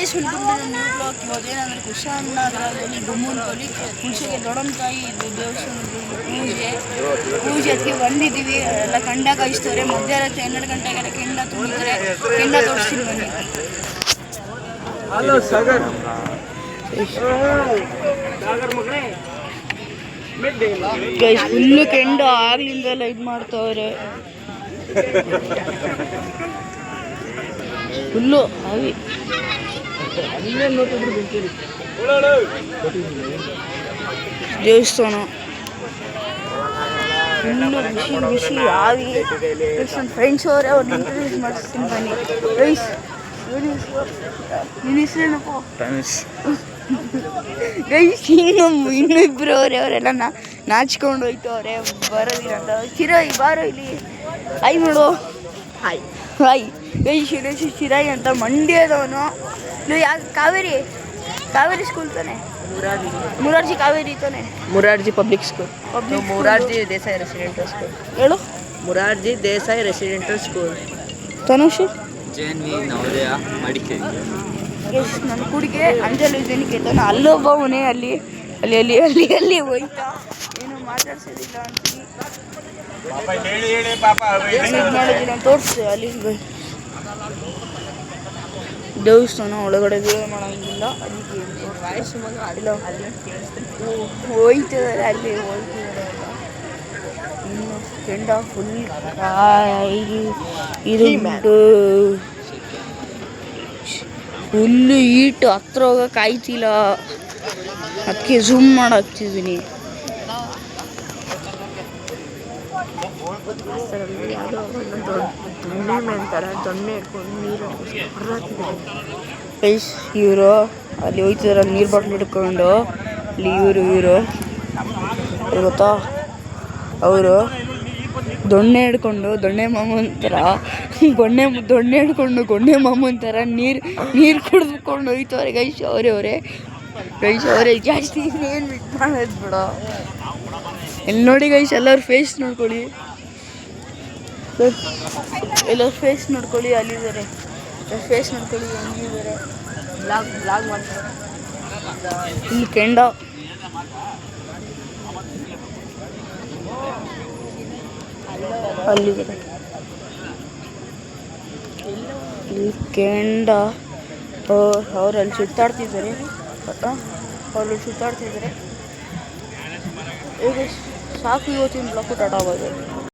Guys welcome to new blog. ಇವತ್ತೇನಂದರೆ ಕುಶಾಲನಗರದಲ್ಲಿ ಗುಮ್ಮನಹಳ್ಳಿ ಹುಣಸೆಗೆ ದೊಡ್ಡಮ್ಮ ತಾಯಿ ದೇವಸ್ಥಾನದಲ್ಲಿ ಪೂಜೆ ಅದಕ್ಕೆ ಬಂದಿದ್ದೀವಿ. ಎಲ್ಲ ಕೆಂಡ ಕಾಯಿಸ್ತವ್ರೆ. ಮಧ್ಯರಾತ್ರಿ 12 ಗಂಟೆಗೆಲ್ಲ ಕೆಂಡ ತುಂಬಿದ್ದಾರೆ. ಕೆಂಡ ತೋರಿಸ್ತೀನಿ ಬನ್ನಿ. ಹಲೋ ಸಾಗರ್ ಗೈಸ್ ಫುಲ್ಲು ಕೆಂಡ ಆಗ್ಲಿಂದೆಲ್ಲ ಇದು ಮಾಡ್ತವ್ರೆ. ಫುಲ್ಲು ಹಾವಿ ದೇವಸ್ಥಾನ ಫುಲ್ಲು ಬಿಸಿ ಬಿಸಿ ಹಾವಿ. ನನ್ನ ಫ್ರೆಂಡ್ಸ್ ಅವರೇ ಅವ್ರನ್ನ ಇಂಟ್ರೊಡ್ಯೂಸ್ ಮಾಡಿಸ್ತೀನಿ ಬನ್ನಿ. ಗೈಸ್ ನಿನ್ನ ಹೆಸರೇನಪ್ಪ? ಗೈಸ್ ಇನ್ನೂ ಇಬ್ಬರು ಅವರೆಲ್ಲ ನಾಚ್ಕೊಂಡು ಹೋಯ್ತವ್ರೆ ಬರೋದಿಲ್ಲ ಅಂತ. ಚಿರಾಯಿ ಬಾರೋ ಇಲ್ಲಿ. ಹಾಯ್ ನೋಡು. Hi hi guys Shiresh Chirayi ಅಂತ ಮಂಡ್ಯದವನು. ನೀವು ಕಾವೇರಿ ಸ್ಕೂಲ್ ತಾನೆ? ಮುರಾರ್ಜಿ ಕಾವೇರಿ ತಾನೆ? Murarji public school. Murarji Desai residential school. ಹೇಳು. Murarji Desai residential school. Tanush JNV Navodaya Madikeri. Yes ನನ್ನ ಕುಡಿಗೆ ಅಂಜಲಿ ನಿಕೇತನ ಅಲ್ಲೊಬ್ಬವನೇ ಅಲ್ಲಿ ಅಲ್ಲಿ ಅಲ್ಲಿ ಅಲ್ಲಿ ಅಲ್ಲಿ ಹೋಯ್ತಾ ಏನು ಮಾತಾಡ್ಸೋದಿಲ್ಲ ಅಂತೀವಿ. ಮಾಡೋದಿಲ್ಲ ತೋರಿಸ್ತೆ ಅಲ್ಲಿ ದೇವಸ್ಥಾನ ಒಳಗಡೆ ದೇವ ಮಾಡೋಂಗಿಲ್ಲ. ಅದಕ್ಕೆ ಹೋಯ್ತಿದ್ದಾರೆ ಅಲ್ಲಿ ಹೋಯ್ತಿದ್ದಾರೆ. ಇನ್ನು ಕೆಂಡ ಫುಲ್ ಇದು ಫುಲ್ಲು ಈಟು ಹತ್ರ ಹೋಗಕ್ಕೆ ಆಯ್ತಿಲ್ಲ. ಅದಕ್ಕೆ ಝೂಮ್ ಮಾಡಾಕ್ತಿದ್ದೀನಿ. ಗೈಸ್ ಇವರು ಅಲ್ಲಿ ಹೋಯ್ತಿದಾರೆ ನೀರು ಬಾಟ್ಲ್ ಹಿಡ್ಕೊಂಡು. ಅಲ್ಲಿ ಇವರು ಗೊತ್ತಾ ಅವರು ದೊಣ್ಣೆ ಹಿಡ್ಕೊಂಡು ದೊಣ್ಣೆ ಮಾಮೂನ್ ಥರ ದೊಣ್ಣೆ ಹಿಡ್ಕೊಂಡು ಗೊಂಡೆ ಮಾಮೂನ್ ಥರ ನೀರು ಕುಡಿದುಕೊಂಡು ಹೋಯ್ತವ್ರೆ. ಗೈಸ್ ಅವರೇ ಜಾಸ್ತಿ ಏನು ಬಿಟ್ಟು ಮಾಡೋದು ಬಿಡ. ಇಲ್ಲಿ ನೋಡಿ ಗೈಸ್ ಎಲ್ಲರ ಫೇಸ್ ನೋಡ್ಕೊಳ್ಳಿ. ಎಲ್ಲರ ಫೇಸ್ ನೋಡ್ಕೊಳ್ಳಿ. ಅಲ್ಲಿದ್ದಾರೆ ಫೇಸ್ ನೋಡ್ಕೊಳ್ಳಿ ಹೆಂಗಿದ್ದಾರೆ. ಬ್ಲಾಗ್ ಮಾಡ್ತಾರೆ. ಇಲ್ಲಿ ಕೆಂಡ ಅಲ್ಲಿದ್ದಾರೆ. ಇಲ್ಲಿ ಕೆಂಡ ಅವರಲ್ಲಿ ಸುತ್ತಾಡ್ತಿದ್ದಾರೆ. ಈಗ ಸಾಕು ಇವತ್ತಿನ ಬ್ಲಾಕ್ ಟಾಟಾ ಬಾಯ್.